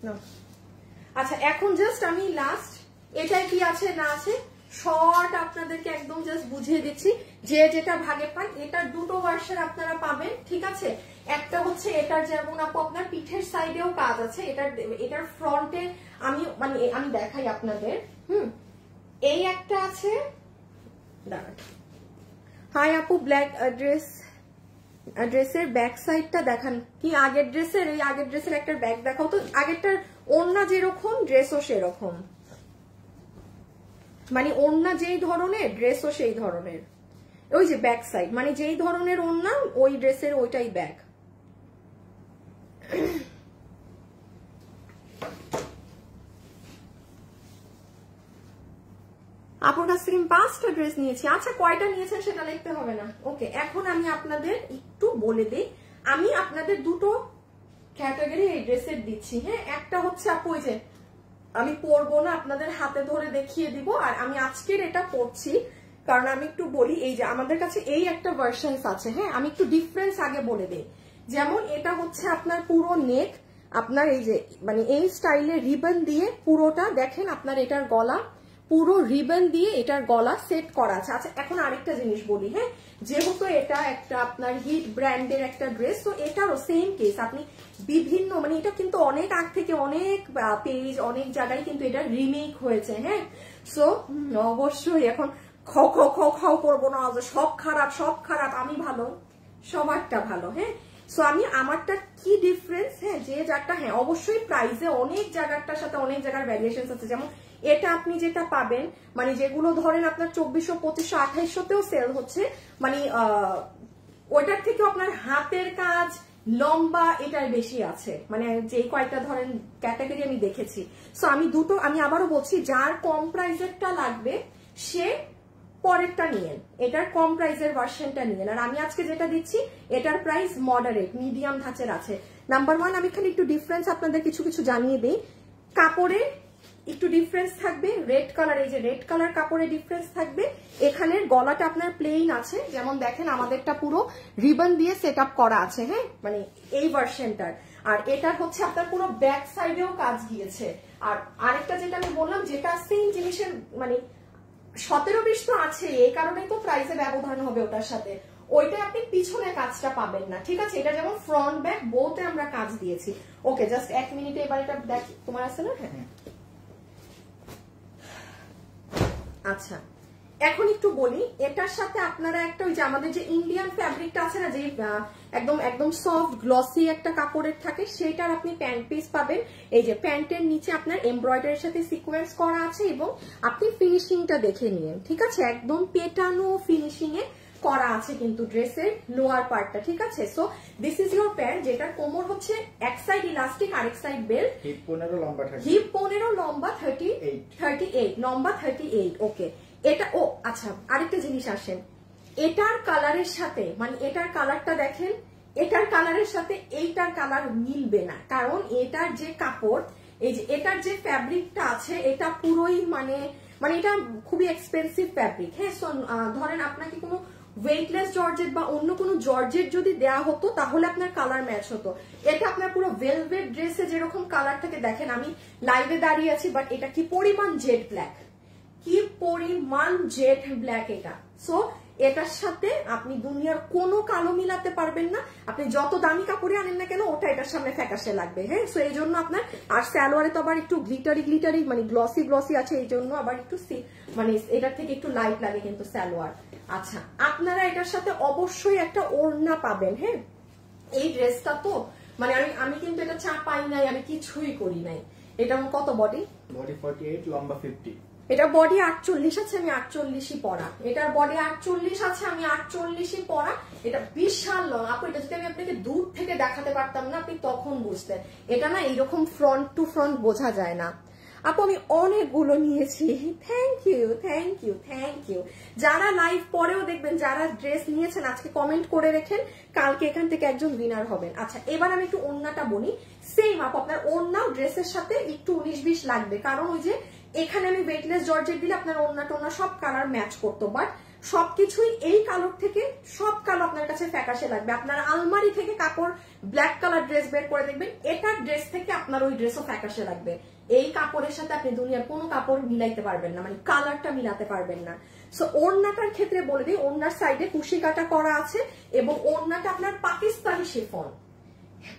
না, আচ্ছা এখন জাস্ট আমি লাস্ট এটাই কি আছে না আছে শর্ট আপনাদেরকে একদম জাস্ট বুঝিয়ে দিচ্ছি, যে যেটা ভাগে পান। এটার দুটো ভার্সন আপনারা পাবেন, ঠিক আছে। একটা হচ্ছে এটার যেমন আপু আপনার পিঠের সাইডেও কাজ আছে, এটার ফ্রন্টে আমি দেখাই আপনাদের। এই একটা আছে, দাঁড়ান। হাই আপু, ব্ল্যাক ড্রেসের ব্যাক সাইডটা দেখান কি? আগের ড্রেসের, এই আগের ড্রেসের একটা ব্যাক দেখাও তো। আগেরটার ওড়না যেরকম ড্রেসও সেরকম, মানে ওড়না যেই ধরনের ড্রেসও সেই ধরনের। ওই যে ব্যাক সাইড, মানে যেই ধরনের ওড়না ওই ড্রেসের ওইটাই ব্যাক। আপনার কাছ থেকে 5টা ড্রেস নিয়েছি। আচ্ছা কয়টা নিয়েছেন সেটা লিখতে হবে না। ওকে, এখন আমি আপনাদের একটু বলে দিই, আমি আপনাদের দুটো ক্যাটাগরি এই ড্রেসের দিচ্ছি। হ্যাঁ, একটা হচ্ছে আপু ওই যে আমি পরবো না, আপনাদের হাতে ধরে দেখিয়ে দিব, আর আমি আজকের এটা পরছি কারণ আমি একটু বলি, এই যে আমাদের কাছে এই একটা ভার্সন আছে। হ্যাঁ, আমি একটু ডিফারেন্স আগে বলে দিই। যেমন এটা হচ্ছে আপনার পুরো নেক, আপনার এই যে মানে এই স্টাইলে রিবন দিয়ে পুরোটা দেখেন, আপনার এটার গলা পুরো রিবন দিয়ে এটার গলা সেট করা আছে। আচ্ছা এখন আরেকটা জিনিস বলি, হ্যাঁ যেহেতু এটা একটা আপনার হিট ব্র্যান্ডের একটা ড্রেস, তো এটারও সেম কেস, আপনি বিভিন্ন মানে এটা কিন্তু অনেক আগ থেকে অনেক পেজ অনেক জায়গায় কিন্তু এটা রিমেক হয়েছে। হ্যাঁ, সো অবশ্যই এখন খাও করবো না, সব খারাপ সব খারাপ, আমি ভালো, সবারটা ভালো। হ্যাঁ, সো আমি আমারটা কি ডিফারেন্স, হ্যাঁ যে যারটা, হ্যাঁ অবশ্যই প্রাইসে অনেক জায়গাটার সাথে অনেক জায়গার ভ্যারিয়েশন আছে। যেমন এটা আপনি যেটা পাবেন, মানে যেগুলো ধরেন আপনার 2400, 2500, 2800তেও সেল হচ্ছে, মানে ওইটার থেকে আপনার হাতের কাজ লম্বা এটার বেশি আছে, মানে যে কয়েকটা ধরেন ক্যাটাগরি আমি দেখেছি। সো আমি আবারও বলছি, যার কম প্রাইসেরটা লাগবে সে পরেরটা নিয়েন, এটার কম প্রাইসের ভার্সনটা নিয়েন। আর আমি আজকে যেটা দিচ্ছি এটার প্রাইস মডারেট মিডিয়াম ধাঁচের আছে। নাম্বার 1 আমি এখানে একটু ডিফারেন্স আপনাদের কিছু জানিয়ে দিই। কাপড়ে একটু ডিফারেন্স থাকবে, রেড কালার, এই যে রেড কালার কাপড়ে ডিফারেন্স থাকবে। এখানের গলাটা আপনার প্লেন আছে, যেমন দেখেন আমাদেরটা পুরো রিবন দিয়ে সেট আপ করা আছে। হ্যাঁ, মানে এই ভার্সনটার। আর এটার হচ্ছে আপনার পুরো ব্যাক সাইডেও কাজ গিয়েছে। আর আরেকটা যেটা আমি বললাম, যেটা সেম জিনিসের মানে 17-20 তো আছে, এই কারণেই তো প্রাইসে ব্যবধান হবে ওটার সাথে। ওইটা আপনি পিছনে কাজটা পাবেন না, ঠিক আছে। এটা যেমন ফ্রন্ট ব্যাক বোথে আমরা কাজ দিয়েছি। ওকে, জাস্ট 1 মিনিটে এবার এটা দেখ, তোমার আছে না? হ্যাঁ, আচ্ছা এখন একটু বলি, এটার সাথে আপনারা একটা ওই যে আমাদের যে ইন্ডিয়ান ফ্যাব্রিকটা আছে না, যে একদম সফট গ্লসি একটা কাপড়ের থাকে, সেটার আপনি প্যান্ট পিস পাবেন। এই যে প্যান্টের নিচে আপনার এমব্রয়ডারির সাথে সিকোয়েন্স করা আছে, এবং আপনি ফিনিশিংটা দেখে নিন, ঠিক আছে, একদম পেটানো ফিনিশিং এ করা আছে কিন্তু ড্রেসের লোয়ার পার্টটা, ঠিক আছে। So this is your pant, যেটার কোমর হচ্ছে এক সাইড ইলাস্টিক আরেক সাইড বেল্ট, হিপ 15 লম্বা 30, হিপ 15 লম্বা 38 লম্বা 38। ওকে, এটা ও আচ্ছা আরেকটা জিনিস আসেন, এটার কালারের সাথে মানে এটার কালারটা দেখেন, এটার কালারের সাথে এইটার কালার মিলবে না, কারণ এটার যে কাপড়, এই যে এটার যে ফ্যাব্রিকটা আছে এটা পুরোই মানে এটা খুবই এক্সপেন্সিভ ফ্যাব্রিক। হ্যাঁ, সো ধরেন আপনাকে কোনো ওয়েটলেস জর্জেট বা অন্য কোনো জর্জেট যদি দেওয়া হতো তাহলে আপনার কালার ম্যাচ হতো। এটা আপনার পুরো ভেলভেট ড্রেসে যেরকম কালার থাকে, দেখেন আমি লাইভে দাঁড়িয়ে আছি বাট এটা কি পরিমাণ জেড ব্ল্যাক, কি পরিমাণ জেড ব্ল্যাক এটা। সো এটার সাথে আপনি দুনিয়ার কোনো কালো মিলাতে পারবেন না, আপনি যত দামি কাপড়ে আনেন না কেন ওটা এটার সামনে ফ্যাকাশে লাগবে। হ্যাঁ, সো এই জন্য আপনার আর সালোয়ারে তো আবার একটু গ্লিটারি মানে গ্লসি আছে, এই জন্য আবার একটু মানে এটার থেকে একটু লাইট লাগে কিন্তু সালোয়ার। আচ্ছা, আপনারা এটার সাথে অবশ্যই একটা ওড়না পাবেন। হ্যাঁ, এই ড্রেসটা তো মানে আমি কিন্তু এটা চাপাই নাই, আমি কিছুই করি নাই। এটা কত বডি? বডি 48, লম্বা 50। এটা বডি 48 আছে, আমি 48ই পরা। এটার বডি 48 আছে, আমি 48ই পরা। এটা বিশাল লং আপু, এটা যদি আমি আপনাকে দূর থেকে দেখাতে পারতাম না আপনি তখন বুঝতেন। এটা না এইরকম ফ্রন্ট টু ফ্রন্ট বোঝা যায় না আপু। আমি অনেকগুলো নিয়েছি, থ্যাংক ইউ। যারা লাইভ পরেও দেখবেন, যারা ড্রেস নিয়েছেন আজকে কমেন্ট করে রেখেন, কালকে এখান থেকে একজন উইনার হবেন। আচ্ছা, এবার আমি একটু ওড়নাটা বলি। সেম আপু, আপনার ওড়নাও ড্রেসের সাথে একটু 19-20 লাগবে, কারণ ওই যে এখানে আমি ওয়েটলেস জর্জেট দিলে আপনার ওড়না টোনা সব কালার ম্যাচ করতো, বাট সবকিছুই এই কালার থেকে সব কালার আপনার কাছে ফ্যাকাশে লাগবে। আপনার আলমারি থেকে কাপড় ব্ল্যাক কালার ড্রেস বের করে দেখবেন, এটার ড্রেস থেকে আপনার ওই ড্রেসও ফ্যাকাশে লাগবে। এই কাপড়ের সাথে আপনি দুনিয়ার কোনো কাপড় মিলাইতে পারবেন না, মানে কালারটা মিলাতে পারবেন না। সো ওড়নাটার ক্ষেত্রে বলে দিই, ওড়নার সাইডে কুশি কাটা করা আছে এবং ওড়নাটা আপনার পাকিস্তানি শিফন।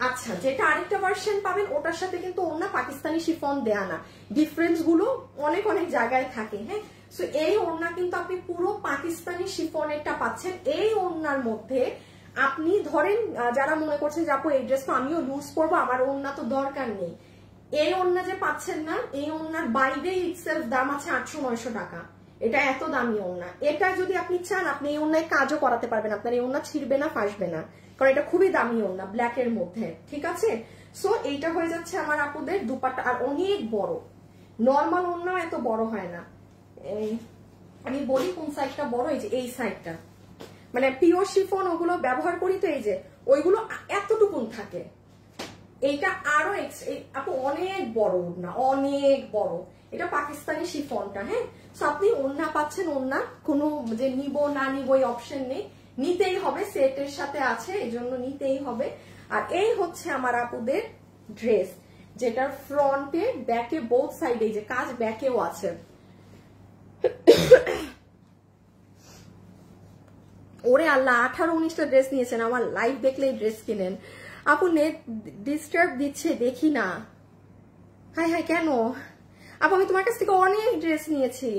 আচ্ছা, যেটা আরেকটা ভার্সন পাবেন ওটার সাথে কিন্তু ওড়না পাকিস্তানি শিফন দেয়া না, ডিফারেন্স গুলো অনেক জায়গায় থাকে। হ্যাঁ, সো এই ওড়না কিন্তু আপনি পুরো পাকিস্তানি শিফনেরটা পাচ্ছেন। এই ওড়নার মধ্যে আপনি ধরেন যারা মনে করছে যে আপু এই ড্রেস তো আমিও লুজ পরবো, আমার ওড়না তো দরকার নেই, এই ওড়না যে পাচ্ছেন না, এই ওড়নার বাইরে ইটসেলফ দাম আছে 800-900 টাকা। এটা এত দামি ওড়না, এটা যদি আপনি চান আপনি এই ওড়নায় কাজও করাতে পারবেন, আপনার এই ওড়না ছিঁড়বে না, ফাঁসবে না, কারণ এটা খুবই দামি ওড়না ব্ল্যাক এর মধ্যে, ঠিক আছে। সো এইটা হয়ে যাচ্ছে আমার আপুদের দুপাট্টা, আর অনেক বড়, নর্মাল ওড়নাও এত বড় হয় না। আমি বলি কোন সাইডটা বড়, এই যে এই সাইডটা, মানে পিওর শিফন ওগুলো ব্যবহার করি তো, এই যে ওইগুলো এতটুকুন থাকে, এইটা আরো আপু অনেক বড় ওড়না, অনেক বড়। এটা পাকিস্তানি শিফনটা। হ্যাঁ, সো আপনি ওড়না পাচ্ছেন, ওড়না কোনো যে নিব না নিব এই অপশন নেই, নিতেই হবে, সেটের সাথে আছে এই জন্য নিতেই হবে। আর এই হচ্ছে আমার আপুদের ড্রেস, যেটার ফ্রন্টে ব্যাকে বোথ সাইডে যে কাজ ব্যাকেও আছে। ওরে আল্লাহ, 18-19টা ড্রেস নিয়েছেন, আমার লাইভ দেখলে ড্রেস কিনেন। আপু নেট ডিস্টার্ব দিচ্ছে, দেখি না। হাই কেন আপু, আমি তোমার কাছ থেকে অনেক ড্রেস নিয়েছি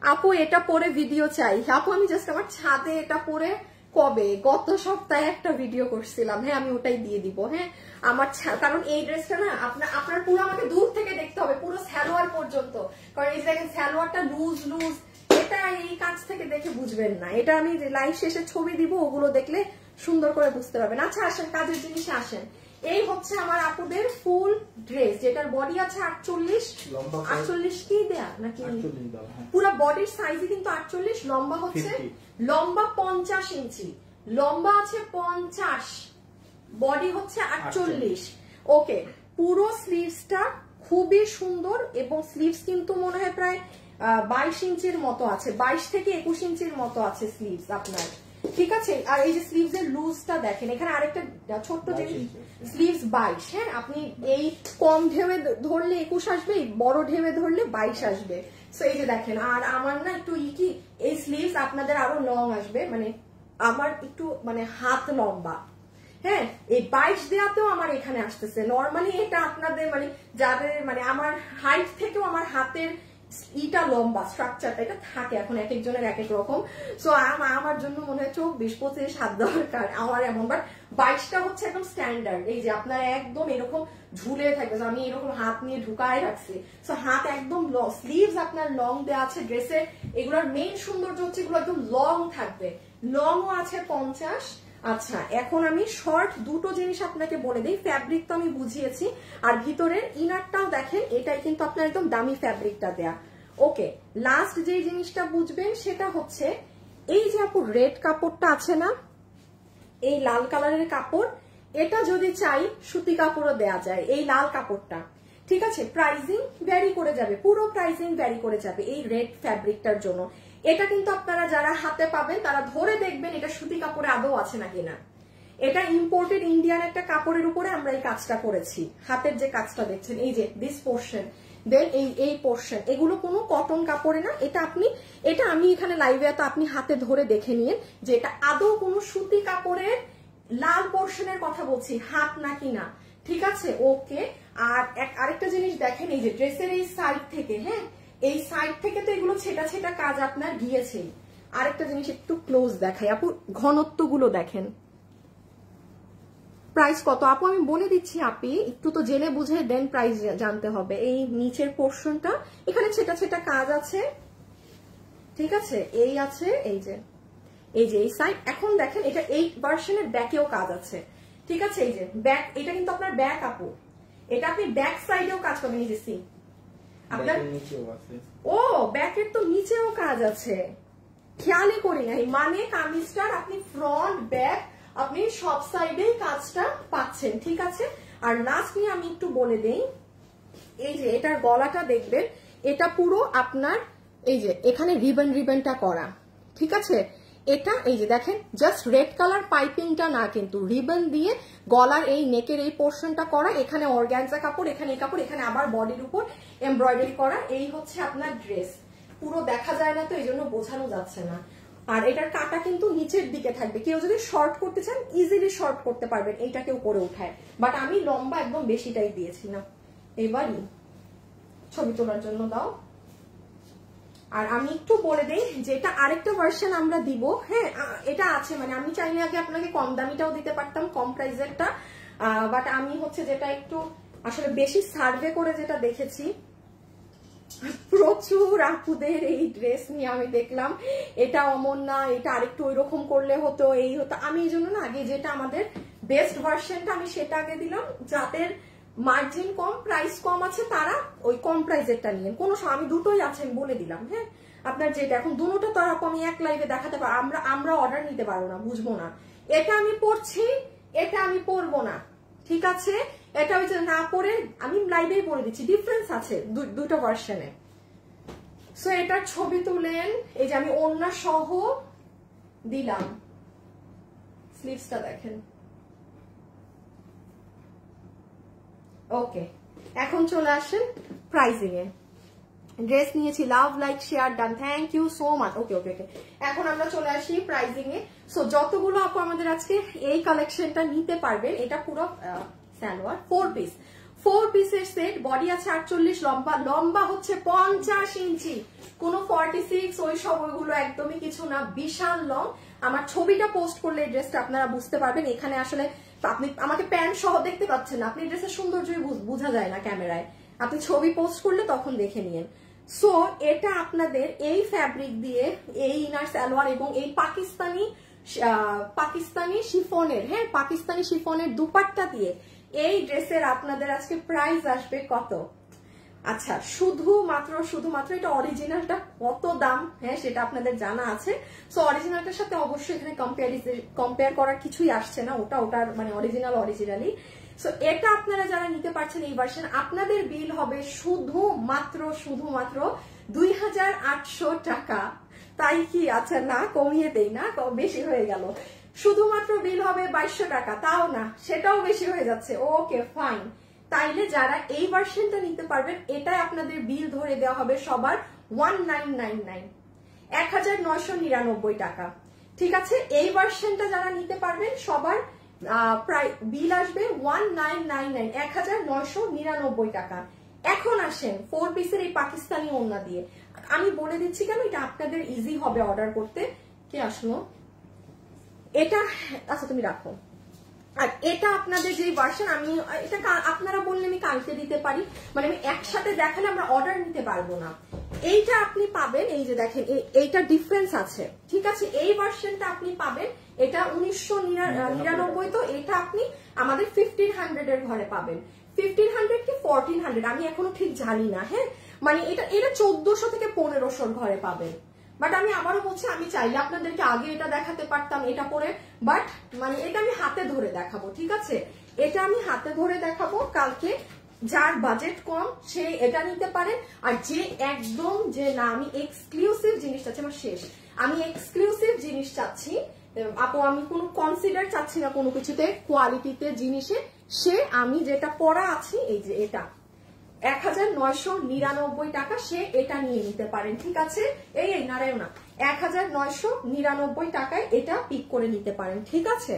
আপু, এটা পরে ভিডিও চাই আপু। আমি জাস্ট আমার ছাদে এটা পরে কবে গত সপ্তাহে একটা ভিডিও করছিলাম। হ্যাঁ, আমি ওটাই দিয়ে দিব। হ্যাঁ, আমার কারণ এই ড্রেসটা না আপনার পুরো আমাকে দূর থেকে দেখতে হবে, পুরো সালোয়ার পর্যন্ত, কারণ এই দেখেন সালোয়ারটা লুজ, এটা এই কাছ থেকে দেখে বুঝবেন না, এটা আমি লাইভ শেষে ছবি দিব, ওগুলো দেখলে সুন্দর করে বুঝতে পারবেন। আচ্ছা আসেন, কাজের জিনিসে আসেন। এই হচ্ছে আমার আপুদের ফুল ড্রেস, যেটার বডি আছে 48 কি দেয়া নাকি পুরো বডির সাইজে কিন্তু 48, লম্বা হচ্ছে 50 ইঞ্চি, লম্বা আছে 50, বডি হচ্ছে 48। ওকে, পুরো স্লিভসটা খুবই সুন্দর এবং স্লিভস কিন্তু মনে হয় প্রায় 22 ইঞ্চির মতো আছে, 22 থেকে 21 ইঞ্চির মতো আছে স্লিভস আপনার, ঠিক আছে। আর এই যে স্লিভস এর লুজটা দেখেন, এখানে আরেকটা ছোট্ট যে স্লিভস 22। হ্যাঁ, আপনি এই কম ঢেউয়ে ধরলে 21 আসবে, বড় ঢেউয়ে ধরলে 22 আসবে। সো এই যে দেখেন, আর আমার না একটু কি এই স্লিভস আপনাদের আরো লং আসবে, মানে আমার একটু মানে হাত লম্বা। হ্যাঁ, এই 22 দেওয়াতেও আমার এখানে আসতেছে। নর্মালি এটা আপনাদের মানে যাদের মানে আমার হাইট থেকেও আমার হাতের ইটা লম্বা স্ট্রাকচারটা এটা থাকে, এখন এক একজনের এক এক রকম। সো আমার জন্য মনে হয় 24-25 হাত দরকার আমার এমন, বাট 22টা হচ্ছে একদম স্ট্যান্ডার্ড। এই যে আপনার একদম এরকম ঝুলে থাকবে, আমি এরকম হাত নিয়ে ঢুকায় রাখছি। সো হাত একদম স্লিভস আপনার লং দেওয়া আছে ড্রেসের। এগুলোর মেইন সৌন্দর্য হচ্ছে এগুলো একদম লং থাকবে, লংও আছে 50। আচ্ছা, এখন আমি শর্ট দুটো জিনিস আপনাকে বলে দিই। ফ্যাব্রিক তো আমি বুঝিয়েছি, আর ভিতরের ইনারটাও দেখেন, এটাই কিন্তু আপনার একদম দামি ফ্যাব্রিকটা দেয়া। ওকে, লাস্ট যে জিনিসটা বুঝবেন সেটা হচ্ছে এই যে আপু রেড কাপড়টা আছে না, এই লাল কালারের কাপড়, এটা যদি চাই সুতি কাপড়ও দেয়া যায়, এই লাল কাপড়টা। ঠিক আছে, প্রাইসিং ভ্যারি করে যাবে, পুরো প্রাইসিং ভ্যারি করে যাবে এই রেড ফ্যাব্রিকটার জন্য। এটা কিন্তু আপনারা যারা হাতে পাবেন তারা ধরে দেখবেন এটা সুতি কাপড়ে আদৌ আছে নাকি না। এটা ইম্পোর্টেড ইন্ডিয়ান একটা কাপড়ের উপরে আমরা এই কাজটা করেছি। হাতের যে কাজটা দেখছেন, এই যে দিস পোর্শন, দেন এই পোর্শন, এগুলো কোনো কটন কাপড়ে না। এটা আমি এখানে লাইভে তো আপনি হাতে ধরে দেখে নিন যে এটা আদৌ কোনো সুতি কাপড়ের লাল পোর্শনের কথা বলছি, হাত নাকি না। ঠিক আছে, ওকে। আর আরেকটা জিনিস দেখেন, এই যে ড্রেসের এই সাইড থেকে, হ্যাঁ এই সাইড থেকে তো এগুলো ছেটা ছেটা কাজ আপনার গিয়েছে। আরেকটা জিনিস একটু ক্লোজ দেখাই আপু, ঘনত্বগুলো দেখেন। প্রাইস কত আপু আমি বলে দিচ্ছি, আপনি একটু তো জেনে বুঝে দেন প্রাইস জানতে হবে। এই নিচের পোর্শনটা এখানে ছেটা ছেটা কাজ আছে, ঠিক আছে, এই আছে, এই যে এই সাইড। এখন দেখেন এটা এই ভার্সনের ব্যাকেও কাজ আছে, ঠিক আছে, এই যে ব্যাক, এটা কিন্তু আপনার ব্যাক আপু, এটা আপনি ব্যাক সাইডেও কাজ করবেন। এই যে সি আপনার নিচেও আছে, ও ব্যাকের তো নিচেও কাজ আছে, খেয়ালই করি নাই। মানে কামিজটার আপনি ফ্রন্ট ব্যাক আপনি সব সাইডেই কাজটা পাচ্ছেন, ঠিক আছে। আর লাস্ট নিয়ে আমি একটু বলে দেই, এই যে এটার গলাটা দেখবেন, এটা পুরো আপনার এই যে এখানে রিবনটা করা, ঠিক আছে। এটা এই যে দেখেন জাস্ট রেড কালার পাইপিংটা না, কিন্তু রিবন দিয়ে গলার এই নেকের এই পোর্শনটা করা, এখানে অর্গানজা কাপড়, এখানে এই কাপড়, এখানে আবার বডির উপর এমব্রয়ডারি করা। এই হচ্ছে আপনার ড্রেস, পুরো দেখা যায় না তো এই জন্য বোঝানো যাচ্ছে না। আর এটার কাটা কিন্তু নিচের দিকে থাকবে, কেউ যদি শর্ট করতে চান ইজিলি শর্ট করতে পারবেন, এইটাকে উপরে উঠায়। বাট আমি লম্বা একদম বেশিটাই দিয়েছি না। এবারই ছবি তোলার জন্য দাও। আর আমি একটু বলে দেই যে এটা আরেকটা ভার্সন আমরা দিব, হ্যাঁ এটা আছে, মানে আমি চাইলে আগে আপনাকে কম দামিটাও দিতে পারতাম, কম প্রাইসেরটা, বাট আমি হচ্ছে যেটা একটু আসলে বেশি সার্ভে করে যেটা দেখেছি, প্রচুর আপুদের এই ড্রেস নিয়ে আমি দেখলাম এটা অমন না, এটা আরেকটু ওইরকম করলে হতো, এই হতো। আমি এই জন্য না আগে যেটা আমাদের বেস্ট ভার্সনটা আমি সেটা আগে দিলাম, যাদের মার্জিন কম, প্রাইস কম আছে তারা ওই কম প্রাইসেরটা নিয়ে কোনো, আমি দুটোই আছে আমি বলে দিলাম, হ্যাঁ আপনার যেটা এখন দুটোটা তো আমি এক লাইভে দেখাতে পারবো, আমরা অর্ডার নিতে পারবো না, বুঝবো না। এটা আমি পড়ছি, এটা আমি পরবো না, ঠিক আছে। এটা ওই যে না পরে আমি লাইভেই বলে দিচ্ছি, ডিফারেন্স আছে দুটো ভার্সনে। সো এটার ছবি তুলেন, এই যে আমি ওড়না সহ দিলাম, স্লিভসটা দেখেন। ওকে, এখন চলে আসেন প্রাইসিং এ। ড্রেস নিয়েছি, love like share done, thank you so much. Okay okay okay, এখন আমরা চলে আসি প্রাইসিং এ। সো যতগুলো আপু আমাদের আজকে এই কালেকশনটা নিতে পারবেন, এটা পুরো সালোয়ার 4 পিসের সেট, বডি আছে 48, লম্বা হচ্ছে 50 ইঞ্চি, কোনো 46 ওই সব ওইগুলো একদমই কিছু না, বিশাল লং। আমার ছবিটা পোস্ট করলে এই ড্রেসটা আপনারা বুঝতে পারবেন। এখানে আসলে আপনি আমাকে প্যান্ট সহ দেখতে পাচ্ছেন না, আপনি ড্রেসের সৌন্দর্যই বোঝা যায় না ক্যামেরায়, আপনি ছবি পোস্ট করলে তখন দেখে নিন। সো এটা আপনাদের এই ফ্যাব্রিক দিয়ে এই ইনার সালোয়ার এবং এই পাকিস্তানি শিফনের, হ্যাঁ পাকিস্তানি শিফনের দুপাট্টা দিয়ে এই ড্রেসের আপনাদের আজকে প্রাইস আসবে কত? আচ্ছা, শুধুমাত্র এটা অরিজিনালটা কত দাম, হ্যাঁ সেটা আপনাদের জানা আছে। সো অরিজিনালটার সাথে অবশ্যই এখানে কম্পেয়ার করার কিছুই আসছে না, ওটার মানে অরিজিনালি। সো এটা আপনারা যারা নিতে পারছেন এই ভার্সন, আপনাদের বিল হবে শুধুমাত্র 2800 টাকা। তাই কি? আচ্ছা না কমিয়ে দেই না, বেশি হয়ে গেল। শুধুমাত্র বিল হবে 2200 টাকা, তাও না, সেটাও বেশি হয়ে যাচ্ছে। ওকে ফাইন, তাইলে যারা এই ভার্সনটা নিতে পারবেন, এটাই আপনাদের বিল ধরে দেওয়া হবে সবার 1999, 1999 টাকা। ঠিক আছে, এই ভার্সনটা যারা নিতে পারবেন সবার প্রায় বিল আসবে 1999, 1999 টাকা। এখন আসেন 4 পিসের এই পাকিস্তানি ওড়না দিয়ে। আমি বলে দিচ্ছি কেন, এটা আপনাদের ইজি হবে অর্ডার করতে। কে আসলো এটা? আচ্ছা তুমি রাখো। আর এটা আপনাদের যে ভার্সন, আমি এটা আপনারা বললে আমি কালকে দিতে পারি, মানে আমি একসাথে দেখালে আমরা অর্ডার নিতে পারবো না। এইটা আপনি পাবেন, এই যে দেখেন এইটা ডিফারেন্স আছে, ঠিক আছে। এই ভার্সনটা আপনি পাবেন, এটা 1999, তো এটা আপনি আমাদের 1500 এর ঘরে পাবেন। 1500 কি 1400 আমি এখনো ঠিক জানি না, হ্যাঁ, মানে এটা 1400 থেকে 1500 ঘরে পাবেন। বাট আমি আবারও বলছি, আমি চাইলে আপনাদেরকে আগে এটা দেখাতে পারতাম এটা পরে, বাট মানে এটা আমি হাতে ধরে দেখাবো, ঠিক আছে। এটা আমি হাতে ধরে দেখাবো কালকে। যার বাজেট কম সে এটা নিতে পারেন, আর যে একদম যে না আমি এক্সক্লুসিভ জিনিস চাচ্ছি, আমার শেষ, আমি এক্সক্লুসিভ জিনিস চাচ্ছি আপু, আমি কোনো কনসিডার চাচ্ছি না কোনো কিছুতে, কোয়ালিটিতে জিনিসে, সে আমি যেটা পরা আছি, এই যে এটা 1999 টাকা, সে এটা নিয়ে নিতে পারেন, ঠিক আছে। এই নারায়ণা 1999 টাকায় এটা পিক করে নিতে পারেন, ঠিক আছে।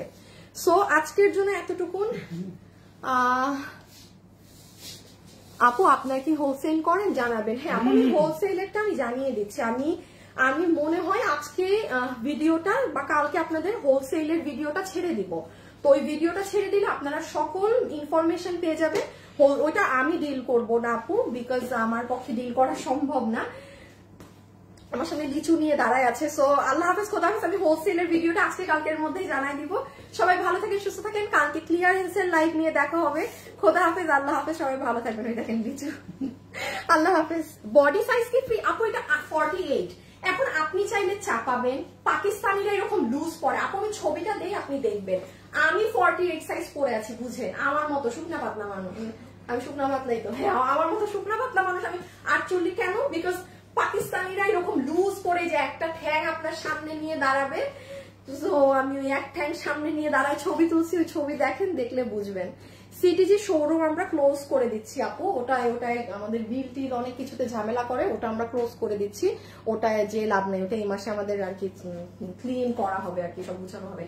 সো আজকের জন্য এতটুকুন। আপু আপনার কি হোলসেল করেন জানাবেন। হ্যাঁ আপু, হোলসেলেরটা আমি জানিয়ে দিচ্ছি। আমি মনে হয় আজকে ভিডিওটা বা কালকে আপনাদের হোলসেলের ভিডিওটা ছেড়ে দিব। তো ওই ভিডিওটা ছেড়ে দিলে আপনারা সকল ইনফরমেশন পেয়ে যাবেন। ওইটা আমি ডিল করবো না আপু, বিকজ আমার পক্ষে ডিল করা সম্ভব না। আমার সামনে লিচু নিয়ে দাঁড়ায় আছে। সো আল্লাহ হাফেজ, খোদা হাফেজ। আমি হোলসেলের ভিডিওটা আজকে কালকের মধ্যেই জানাই দিব। সবাই ভালো থাকেন, সুস্থ থাকেন। কালকে ক্লিয়ারেন্সের লাইভ নিয়ে দেখা হবে। খোদা হাফেজ, আল্লাহ হাফেজ, সবাই ভালো থাকবেন। ওই দেখেন লিচু, আল্লাহ হাফেজ। বডি সাইজ কি ফ্রি আপু? এটা 48। এখন আপনি চাইলে চাপাবেন, পাকিস্তানিরা এরকম লুজ পরে আপু, আমি ছবিটা দেই আপনি দেখবেন। আমি 48 সাইজ পরে আছি, বুঝেন, আমার মতো শুকনা পাতলা মানুষ। আমি শুকনা পাতলাই তো, হ্যাঁ আমার মতো শুকনা পাতলা মানুষ আমি 48 কেন? বিকজ পাকিস্তানিরা এরকম লুজ পরে যে একটা ঠ্যাং আপনার সামনে নিয়ে দাঁড়াবে, তো আমি ওই এক ঠ্যাং সামনে নিয়ে দাঁড়ায় ছবি তুলছি। ওই ছবি দেখেন, দেখলে বুঝবেন। সিটিজি শোরুম আমরা ক্লোজ করে দিচ্ছি আপু, ওটাই আমাদের বিল টিল অনেক কিছুতে ঝামেলা করে, ওটা আমরা ক্লোজ করে দিচ্ছি। ওটায় যে লাভ নেই, ওটা এই মাসে আমাদের আর কি ক্লিন করা হবে, আর কি সব গুছানো হবে।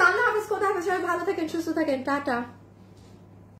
আল্লাহ হাফেজ, খোদা হাফেজ, সবাই ভালো থাকেন, সুস্থ থাকেন, টাটা।